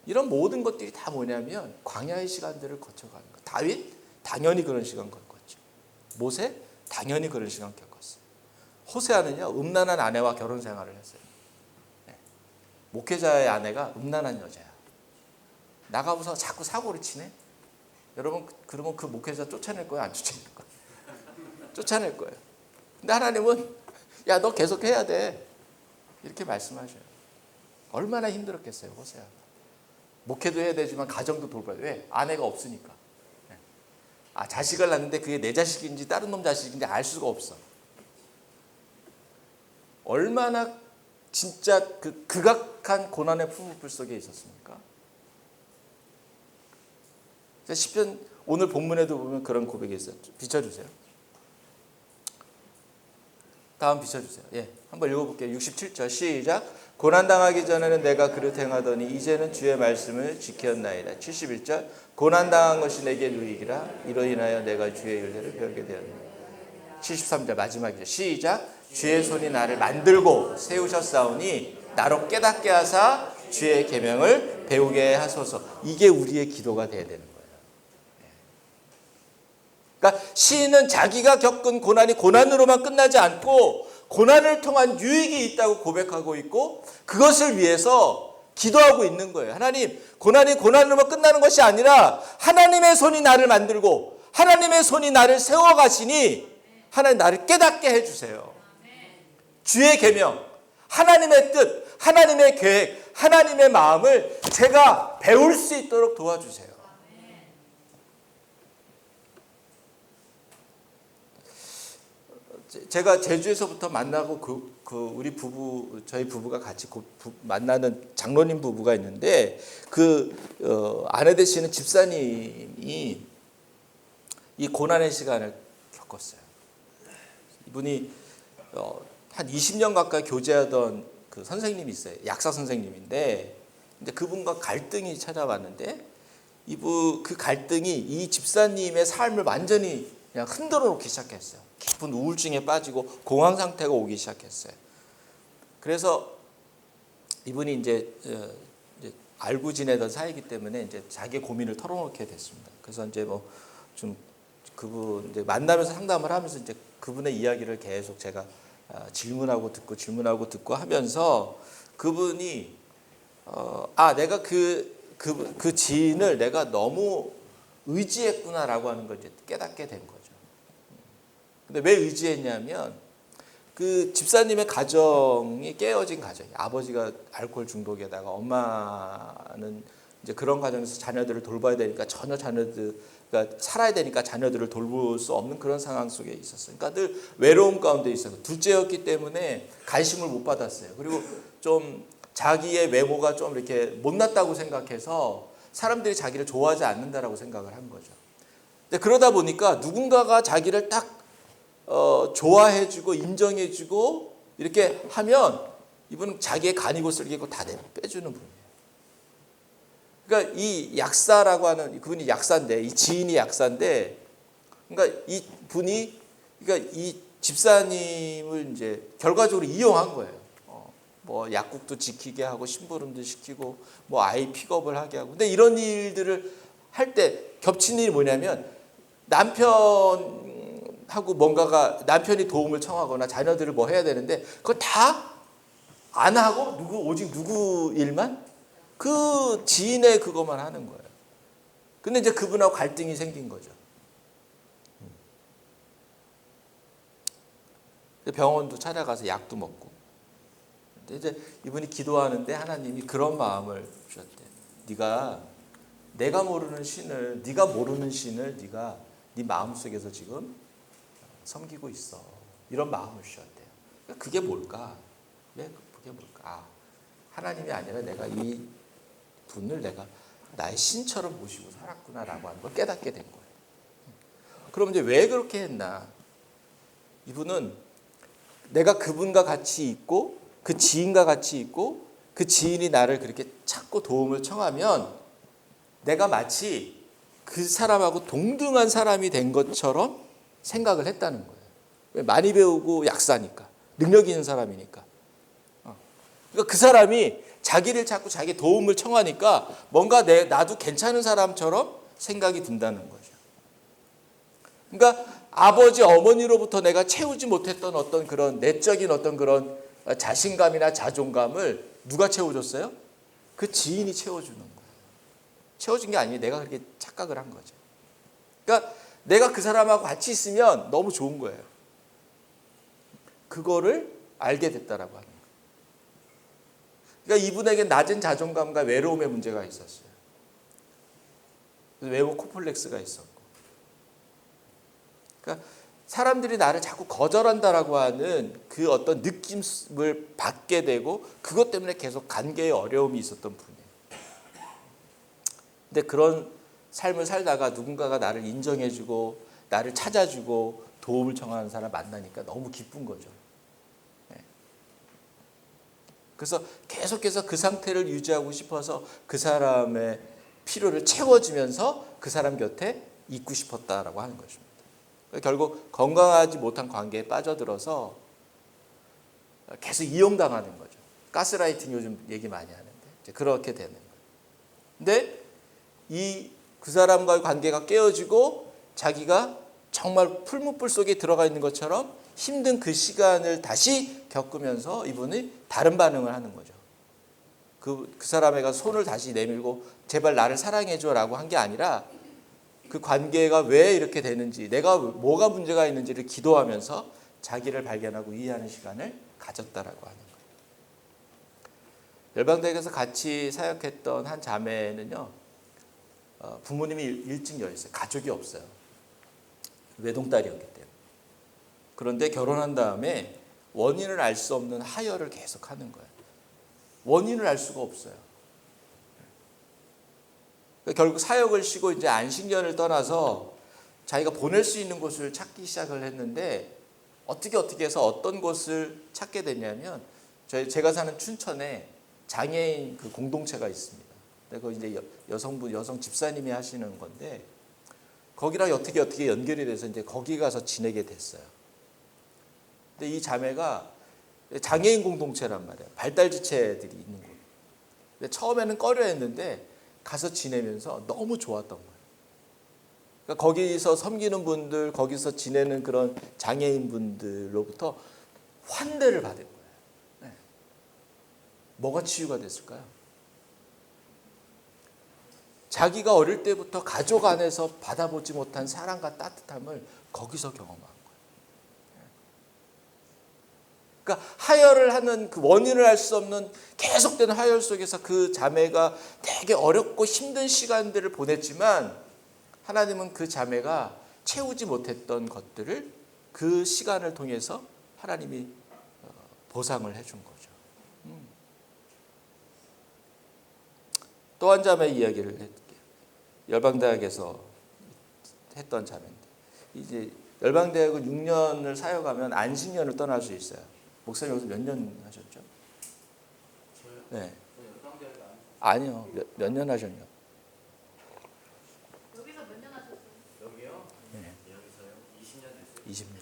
이런 모든 것들이 다 뭐냐면 광야의 시간들을 거쳐가는 거예요. 다윗 당연히 그런 시간 겪었죠. 모세 당연히 그런 시간 겪었어요. 호세아는요, 음란한 아내와 결혼 생활을 했어요. 목회자의 아내가 음란한 여자야. 나가면서 자꾸 사고를 치네. 여러분, 그러면 그 목회자 쫓아낼 거예요? 안 쫓아낼 거예요? 쫓아낼 거예요. 근데 하나님은 야, 너 계속 해야 돼. 이렇게 말씀하셔요. 얼마나 힘들었겠어요, 호세아가. 목회도 해야 되지만 가정도 돌봐야 돼. 왜? 아내가 없으니까. 자식을 낳는데 그게 내 자식인지 다른 놈 자식인지 알 수가 없어. 얼마나 진짜 그 극악한 고난의 풀무불 속에 있었습니까? 시편 오늘 본문에도 보면 그런 고백이 있어요. 비춰주세요. 다음 비춰주세요. 예, 한번 읽어볼게요. 67절 시작. 고난당하기 전에는 내가 그릇 행하더니 이제는 주의 말씀을 지켰나이다. 71절 고난당한 것이 내게 유익이라 이로 인하여 내가 주의 윤례를 배우게 되었느니라. 73절 마지막이죠. 시작. 주의 손이 나를 만들고 세우셨사오니 나로 깨닫게 하사 주의 계명을 배우게 하소서. 이게 우리의 기도가 돼야 되는 거예요. 그러니까 시인은 자기가 겪은 고난이 고난으로만 끝나지 않고 고난을 통한 유익이 있다고 고백하고 있고 그것을 위해서 기도하고 있는 거예요. 하나님, 고난이 고난으로만 끝나는 것이 아니라 하나님의 손이 나를 만들고 하나님의 손이 나를 세워가시니 하나님 나를 깨닫게 해주세요. 주의 계명, 하나님의 뜻, 하나님의 계획, 하나님의 마음을 제가 배울 수 있도록 도와주세요. 제가 제주에서부터 만나고 우리 부부, 저희 부부가 같이 만나는 장로님 부부가 있는데 아내 되시는 집사님이 이 고난의 시간을 겪었어요. 이분이 한 20년 가까이 교제하던 그 선생님이 있어요. 약사 선생님인데 이제 그분과 갈등이 찾아왔는데 그 갈등이 이 집사님의 삶을 완전히 그냥 흔들어 놓기 시작했어요. 깊은 우울증에 빠지고 공황 상태가 오기 시작했어요. 그래서 이분이 이제 알고 지내던 사이기 때문에 이제 자기 고민을 털어놓게 됐습니다. 그래서 이제 뭐 좀 그분 이제 만나면서 상담을 하면서 이제 그분의 이야기를 계속 제가 질문하고 듣고 하면서 그분이 내가 그 지인을 내가 너무 의지했구나라고 하는 걸 이제 깨닫게 된 거죠. 근데 왜 의지했냐면 그 집사님의 가정이 깨어진 가정이 아버지가 알코올 중독에다가 엄마는 이제 그런 가정에서 자녀들을 돌봐야 되니까 전혀 그러니까 살아야 되니까 자녀들을 돌볼 수 없는 그런 상황 속에 있었어요. 그러니까 늘 외로움 가운데 있어서 둘째였기 때문에 관심을 못 받았어요. 그리고 좀 자기의 외모가 좀 이렇게 못났다고 생각해서 사람들이 자기를 좋아하지 않는다라고 생각을 한 거죠. 근데 그러다 보니까 누군가가 자기를 딱 좋아해주고 인정해주고 이렇게 하면 이분은 자기의 간이고 쓸기고 다 빼주는 분이에요. 그러니까 이 약사라고 하는 그분이 약사인데 이 지인이 약사인데 그러니까 이 분이 그러니까 이 집사님을 이제 결과적으로 이용한 거예요. 뭐 약국도 지키게 하고 심부름도 시키고 뭐 아이 픽업을 하게 하고 근데 이런 일들을 할 때 겹치는 일이 뭐냐면 남편하고 뭔가가 남편이 도움을 청하거나 자녀들을 뭐 해야 되는데 그거 다 안 하고 오직 누구 일만 그 지인의 그것만 하는 거예요. 근데 이제 그분하고 갈등이 생긴 거죠. 병원도 찾아가서 약도 먹고. 근데 이제 이분이 기도하는데 하나님이 그런 마음을 주셨대. 네가 모르는 신을 네가 네 마음속에서 지금 섬기고 있어. 이런 마음을 주셨대요. 그게 뭘까? 왜 그게 뭘까? 하나님이 아니라 내가 이 분을 내가 나의 신처럼 모시고 살았구나라고 하는 걸 깨닫게 된 거예요. 그럼 이제 왜 그렇게 했나? 이분은 내가 그분과 같이 있고 그 지인과 같이 있고 그 지인이 나를 그렇게 찾고 도움을 청하면 내가 마치 그 사람하고 동등한 사람이 된 것처럼 생각을 했다는 거예요. 많이 배우고 약사니까 능력 있는 사람이니까. 그러니까 그 사람이 자기를 찾고 자기 도움을 청하니까 뭔가 나도 괜찮은 사람처럼 생각이 든다는 거죠. 그러니까 아버지 어머니로부터 내가 채우지 못했던 어떤 그런 내적인 어떤 그런 자신감이나 자존감을 누가 채워줬어요? 그 지인이 채워주는 거예요. 채워준 게 아니에요. 내가 그렇게 착각을 한 거죠. 그러니까 내가 그 사람하고 같이 있으면 너무 좋은 거예요. 그거를 알게 됐다라고 하는 거예요. 그러니까 이분에게 낮은 자존감과 외로움의 문제가 있었어요. 외모 콤플렉스가 있었고. 그러니까 사람들이 나를 자꾸 거절한다라고 하는 그 어떤 느낌을 받게 되고 그것 때문에 계속 관계에 어려움이 있었던 분이에요. 근데 그런 삶을 살다가 누군가가 나를 인정해주고 나를 찾아주고 도움을 청하는 사람 만나니까 너무 기쁜 거죠. 그래서 계속해서 그 상태를 유지하고 싶어서 그 사람의 필요를 채워주면서 그 사람 곁에 있고 싶었다라고 하는 것입니다. 결국 건강하지 못한 관계에 빠져들어서 계속 이용당하는 거죠. 가스라이팅 요즘 얘기 많이 하는데 이제 그렇게 되는 거예요. 근데 그 사람과의 관계가 깨어지고 자기가 정말 풀무불 속에 들어가 있는 것처럼 힘든 그 시간을 다시 겪으면서 이분이 다른 반응을 하는 거죠. 그 사람에게 손을 다시 내밀고 제발 나를 사랑해줘라고 한 게 아니라 그 관계가 왜 이렇게 되는지 내가 뭐가 문제가 있는지를 기도하면서 자기를 발견하고 이해하는 시간을 가졌다라고 하는 거예요. 열방대학에서 같이 사역했던 한 자매는요. 부모님이 일찍 여했어요. 가족이 없어요. 외동딸이었기 때문에. 그런데 결혼한 다음에 원인을 알 수 없는 하혈을 계속 하는 거예요. 원인을 알 수가 없어요. 결국 사역을 쉬고 이제 안식년을 떠나서 자기가 보낼 수 있는 곳을 찾기 시작을 했는데 어떻게 해서 어떤 곳을 찾게 됐냐면 제가 사는 춘천에 장애인 그 공동체가 있습니다. 그거 이제 여성 집사님이 하시는 건데 거기랑 어떻게 연결이 돼서 이제 거기 가서 지내게 됐어요. 근데 이 자매가 장애인 공동체란 말이에요. 발달 지체들이 있는 곳. 근데 처음에는 꺼려했는데 가서 지내면서 너무 좋았던 거예요. 그러니까 거기서 섬기는 분들, 거기서 지내는 그런 장애인 분들로부터 환대를 받은 거예요. 네. 뭐가 치유가 됐을까요? 자기가 어릴 때부터 가족 안에서 받아보지 못한 사랑과 따뜻함을 거기서 경험한 거예요. 그러니까 하혈을 하는 그 원인을 알 수 없는 계속되는 하혈 속에서 그 자매가 되게 어렵고 힘든 시간들을 보냈지만 하나님은 그 자매가 채우지 못했던 것들을 그 시간을 통해서 하나님이 보상을 해준 거죠. 또 한 자매 이야기를 할게요. 열방대학에서 했던 자매인데 이제 열방대학을 6년을 사역하면 안식년을 떠날 수 있어요. 목사님 여기서 몇 년 하셨죠? 저요? 네. 열방대학 아니요. 몇 년 하셨냐? 여기서 몇 년 하셨어요? 여기요? 네. 여기서요? 20년 됐어요. 20년.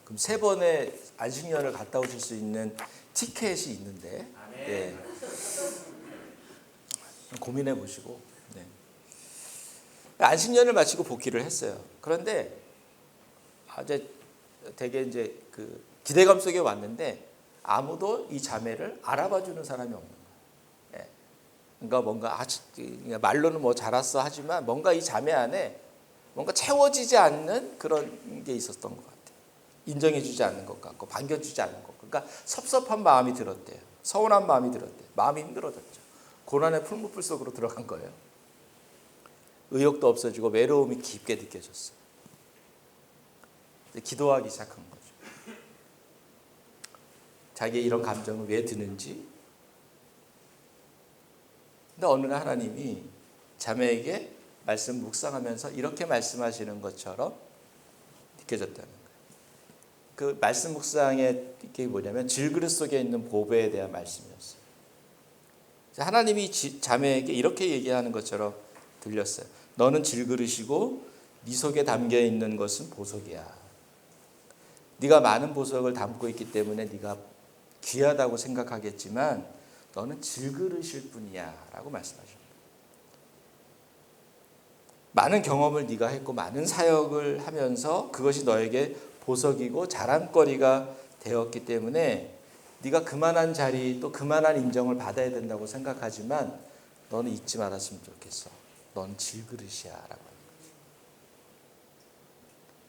그럼 3번의 안식년을 갔다 오실 수 있는 티켓이 있는데 네. 고민해 보시고 네. 안식년을 마치고 복귀를 했어요. 그런데 이제 되게 이제 그 기대감 속에 왔는데 아무도 이 자매를 알아봐주는 사람이 없는 거예요. 예. 그러니까 뭔가 말로는 뭐 잘했어 하지만 뭔가 이 자매 안에 뭔가 채워지지 않는 그런 게 있었던 것 같아요. 인정해주지 않는 것 같고 반겨주지 않는 것 같고 그러니까 섭섭한 마음이 들었대요. 서운한 마음이 들었대요. 마음이 힘들어졌죠. 고난의 풀무불 속으로 들어간 거예요. 의욕도 없어지고 외로움이 깊게 느껴졌어요. 기도하기 시작한 거죠. 자기의 이런 감정을 왜 드는지. 근데 어느 날 하나님이 자매에게 말씀 묵상하면서 이렇게 말씀하시는 것처럼 느껴졌다는 거예요. 그 말씀 묵상의 이게 뭐냐면 질그릇 속에 있는 보배에 대한 말씀이었어요. 하나님이 자매에게 이렇게 얘기하는 것처럼 들렸어요. 너는 질그릇이고 네 속에 담겨 있는 것은 보석이야. 네가 많은 보석을 담고 있기 때문에 네가 귀하다고 생각하겠지만 너는 질그릇일 뿐이야 라고 말씀하십니다. 많은 경험을 네가 했고 많은 사역을 하면서 그것이 너에게 보석이고 자랑거리가 되었기 때문에 네가 그만한 자리 또 그만한 인정을 받아야 된다고 생각하지만 너는 잊지 말았으면 좋겠어. 넌 질그릇이야 라고 하는 거지.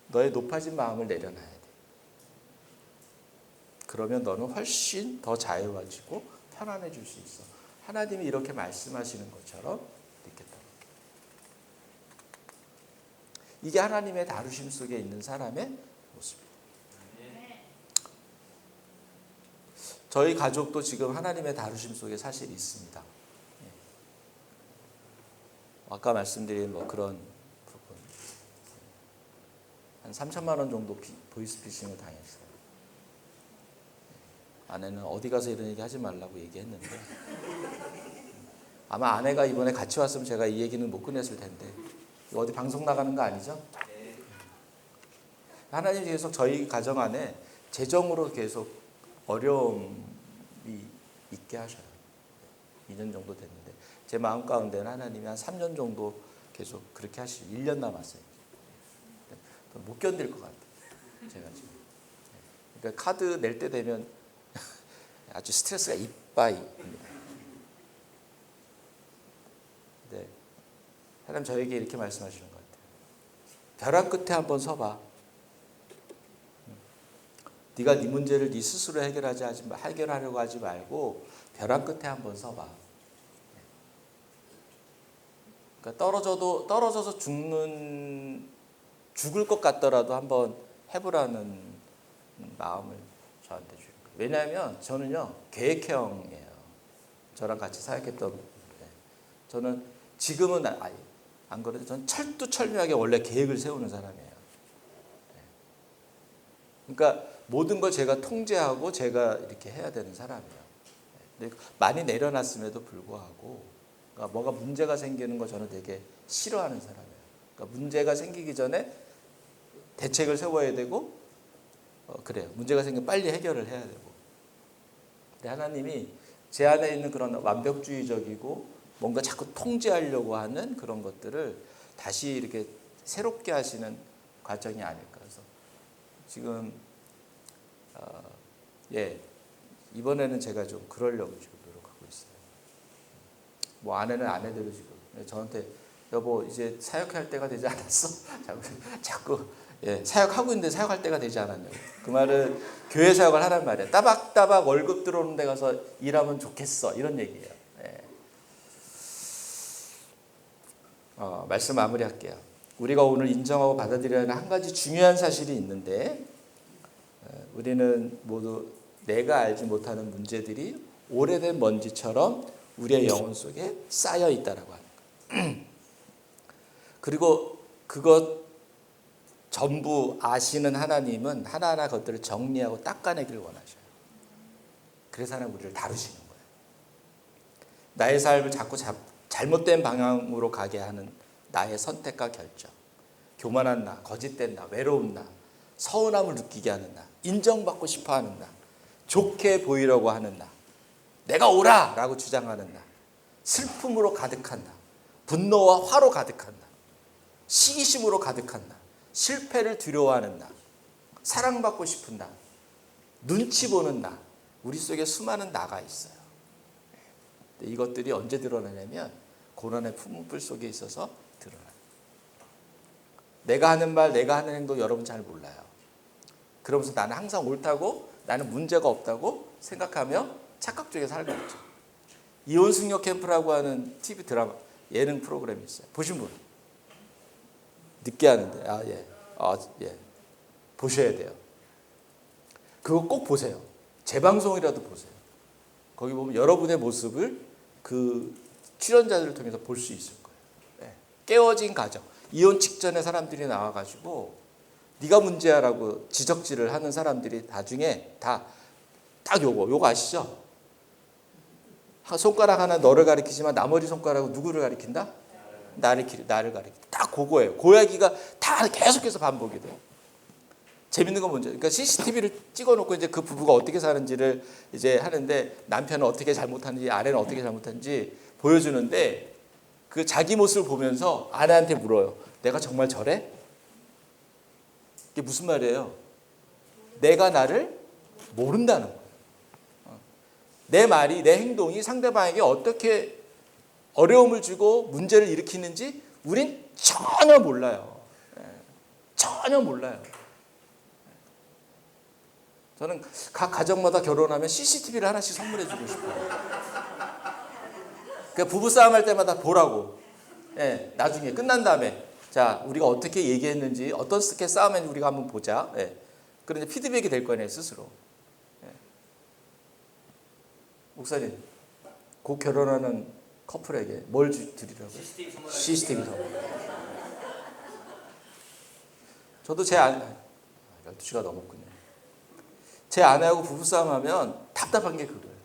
너의 높아진 마음을 내려놔야 돼. 그러면 너는 훨씬 더 자유해지고 편안해질 수 있어. 하나님이 이렇게 말씀하시는 것처럼 느꼈다. 이게 하나님의 다루심 속에 있는 사람의 모습입니다. 저희 가족도 지금 하나님의 다루심 속에 사실 있습니다. 아까 말씀드린 뭐 그런 부분. 한 3천만 원 정도 보이스피싱을 당했어요. 아내는 어디 가서 이런 얘기 하지 말라고 얘기했는데 아마 아내가 이번에 같이 왔으면 제가 이 얘기는 못 꺼냈을 텐데 어디 방송 나가는 거 아니죠? 하나님이 계속 저희 가정 안에 재정으로 계속 어려움이 있게 하셔요. 2년 정도 됐는데 제 마음 가운데는 하나님이 한 3년 정도 계속 그렇게 하시고 1년 남았어요. 못 견딜 것 같아요. 제가 지금. 그러니까 카드 낼 때 되면 아주 스트레스가 이빠이입니다. 네. 하나님 저에게 이렇게 말씀하시는 것 같아요. 벼랑 끝에 한번 서봐. 네가 네 문제를 네 스스로 해결하려고 하지 말고 벼랑 끝에 한번 서봐. 그러니까 떨어져서 죽을 것 같더라도 한번 해보라는 마음을 저한테 주는 거예요. 왜냐하면 저는요 계획형이에요. 저랑 같이 사역했던 분인데 저는 지금은 안 그래도 저는 철두철미하게 원래 계획을 세우는 사람이에요. 그러니까 모든 걸 제가 통제하고 제가 이렇게 해야 되는 사람이에요. 근데 많이 내려놨음에도 불구하고 그러니까 뭐가 문제가 생기는 거 저는 되게 싫어하는 사람이에요. 그러니까 문제가 생기기 전에 대책을 세워야 되고 그래요. 문제가 생기면 빨리 해결을 해야 되고. 근데 하나님이 제 안에 있는 그런 완벽주의적이고 뭔가 자꾸 통제하려고 하는 그런 것들을 다시 이렇게 새롭게 하시는 과정이 아닐까. 그래서 지금 이번에는 제가 좀 그러려고 지금 노력하고 있어요. 뭐 아내는 아내대로 지금 저한테 여보 이제 사역할 때가 되지 않았어? 자꾸 사역하고 있는데 사역할 때가 되지 않았냐고. 그 말은 교회 사역을 하란 말이에요. 따박따박 월급 들어오는 데 가서 일하면 좋겠어 이런 얘기예요. 말씀 마무리할게요. 우리가 오늘 인정하고 받아들여야 하는 한 가지 중요한 사실이 있는데 우리는 모두 내가 알지 못하는 문제들이 오래된 먼지처럼 우리의 영혼 속에 쌓여 있다라고 하는 거예요. 그리고 그것 전부 아시는 하나님은 하나하나 것들을 정리하고 닦아내기를 원하셔요. 그래서 하나님 우리를 다루시는 거예요. 나의 삶을 자꾸 잘못된 방향으로 가게 하는 나의 선택과 결정, 교만한 나, 거짓된 나, 외로운 나, 서운함을 느끼게 하는 나, 인정받고 싶어하는 나, 좋게 보이려고 하는 나, 내가 옳아 라고 주장하는 나, 슬픔으로 가득한 나, 분노와 화로 가득한 나, 시기심으로 가득한 나, 실패를 두려워하는 나, 사랑받고 싶은 나, 눈치 보는 나, 우리 속에 수많은 나가 있어요. 이것들이 언제 드러나냐면 고난의 품불 속에 있어서 드러나요. 내가 하는 말, 내가 하는 행동 여러분 잘 몰라요. 그러면서 나는 항상 옳다고, 나는 문제가 없다고 생각하며 착각적에 살고 있죠. 이혼승려 캠프라고 하는 TV 드라마, 예능 프로그램이 있어요. 보신 분? 늦게 하는데, 보셔야 돼요. 그거 꼭 보세요. 재방송이라도 보세요. 거기 보면 여러분의 모습을 그 출연자들을 통해서 볼 수 있을 거예요. 깨어진 가정. 이혼 직전에 사람들이 나와가지고 네가 문제야라고 지적질을 하는 사람들이 나중에 다 딱 요거 아시죠? 손가락 하나 너를 가리키지만 나머지 손가락은 누구를 가리킨다? 나를 가리킨다. 딱 그거예요. 그 이야기가 다 계속해서 반복이 돼요. 재밌는 건 뭔지, 그러니까 CCTV를 찍어놓고 이제 그 부부가 어떻게 사는지를 이제 하는데 남편은 어떻게 잘못하는지 아내는 어떻게 잘못하는지 보여주는데 그 자기 모습을 보면서 아내한테 물어요. 내가 정말 저래? 이게 무슨 말이에요? 내가 나를 모른다는 거예요. 내 말이, 내 행동이 상대방에게 어떻게 어려움을 주고 문제를 일으키는지 우린 전혀 몰라요. 전혀 몰라요. 저는 각 가정마다 결혼하면 CCTV를 하나씩 선물해 주고 싶어요. 그러니까 부부싸움 할 때마다 보라고. 나중에 끝난 다음에 자 우리가 어떻게 얘기했는지 어떻게 싸움했는지 우리가 한번 보자. 그런데 피드백이 될 거네요 스스로. 목사님 곧 결혼하는 커플에게 뭘 드리라고요? CCTV 선물. 저도 제 아내 12시가 넘었군요. 제 아내하고 부부싸움 하면 답답한 게 그거예요.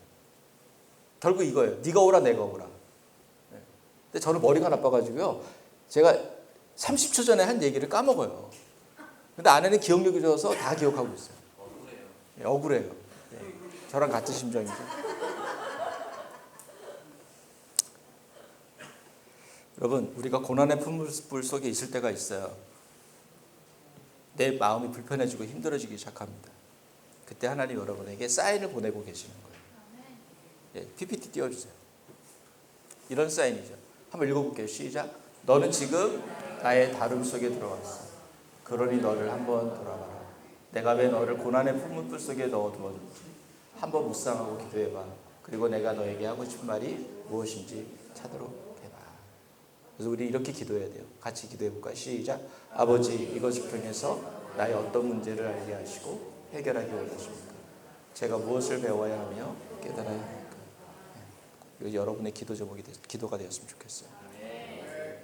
결국 이거예요. 네가 오라 내가 오라. 근데 저는 머리가 나빠가지고요. 제가 30초 전에 한 얘기를 까먹어요. 근데 아내는 기억력이 좋아서 다 기억하고 있어요. 억울해요. 저랑 같은 심정이죠. 여러분 우리가 고난의 품불 속에 있을 때가 있어요. 내 마음이 불편해지고 힘들어지기 시작합니다. 그때 하나님 여러분에게 사인을 보내고 계시는 거예요. PPT 띄워주세요. 이런 사인이죠. 한번 읽어볼게요. 시작. 너는 지금 나의 다름 속에 들어왔어. 그러니 너를 한번 돌아봐라. 내가 왜 너를 고난의 품불 속에 넣어두었는지 한번 묵상하고 기도해봐. 그리고 내가 너에게 하고 싶은 말이 무엇인지 찾도록 해봐. 그래서 우리 이렇게 기도해야 돼요. 같이 기도해볼까요? 시작. 아버지 이것을 통해서 나의 어떤 문제를 알게 하시고 해결하기 원하십니까? 제가 무엇을 배워야 하며 깨달아야 합니까? 이거 여러분의 기도 제목이 기도가 되었으면 좋겠어요.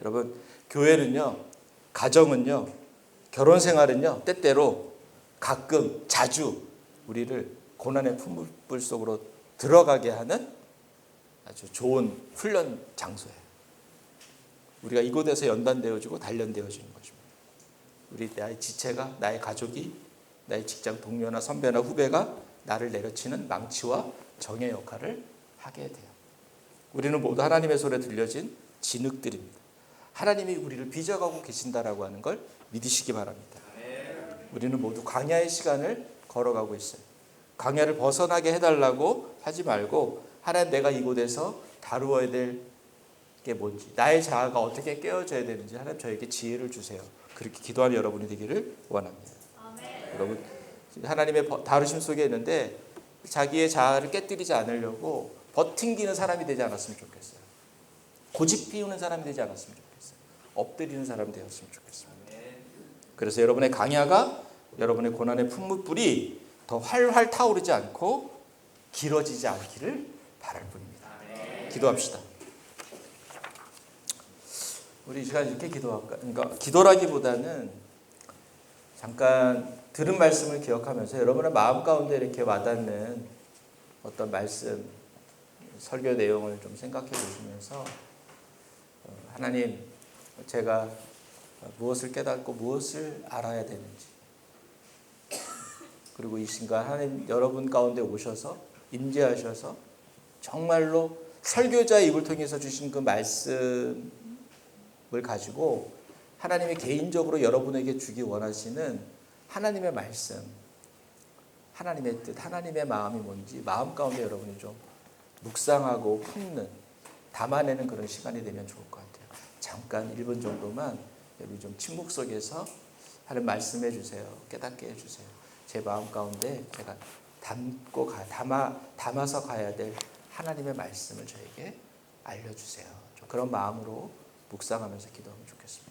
여러분 교회는요, 가정은요, 결혼 생활은요, 때때로 가끔 자주 우리를 고난의 품불 속으로 들어가게 하는 아주 좋은 훈련 장소예요. 우리가 이곳에서 연단되어지고 단련되어지는 것입니다. 우리 나의 지체가, 나의 가족이, 나의 직장 동료나 선배나 후배가 나를 내려치는 망치와 정의 역할을 하게 돼요. 우리는 모두 하나님의 손에 들려진 진흙들입니다. 하나님이 우리를 빚어가고 계신다라고 하는 걸 믿으시기 바랍니다. 우리는 모두 광야의 시간을 걸어가고 있어요. 광야를 벗어나게 해달라고 하지 말고 하나님, 내가 이곳에서 다루어야 될 게 뭔지, 나의 자아가 어떻게 깨어져야 되는지 하나님 저에게 지혜를 주세요. 그렇게 기도하는 여러분이 되기를 원합니다. 여러분, 하나님의 다루심 속에 있는데 자기의 자아를 깨뜨리지 않으려고 버팅기는 사람이 되지 않았으면 좋겠어요. 고집 피우는 사람이 되지 않았으면 좋겠어요. 엎드리는 사람이 되었으면 좋겠습니다. 그래서 여러분의 강야가, 여러분의 고난의 풍물불이 더 활활 타오르지 않고 길어지지 않기를 바랄 뿐입니다. 기도합시다. 우리 이 시간 이렇게 기도할까? 그러니까 기도라기보다는 잠깐 들은 말씀을 기억하면서 여러분의 마음 가운데 이렇게 와닿는 어떤 말씀, 설교 내용을 좀 생각해 보시면서 하나님, 제가 무엇을 깨닫고 무엇을 알아야 되는지, 그리고 이 순간 하나님 여러분 가운데 오셔서 임재하셔서 정말로 설교자의 입을 통해서 주신 그 말씀을 가지고 하나님이 개인적으로 여러분에게 주기 원하시는 하나님의 말씀, 하나님의 뜻, 하나님의 마음이 뭔지 마음 가운데 여러분이 좀 묵상하고 품는, 담아내는 그런 시간이 되면 좋을 것 같아요. 잠깐 1분 정도만 여러분 좀 침묵 속에서 하나님 말씀해 주세요. 깨닫게 해주세요. 제 마음 가운데 제가 담아서 가야 될 하나님의 말씀을 저에게 알려주세요. 좀 그런 마음으로 묵상하면서 기도하면 좋겠습니다.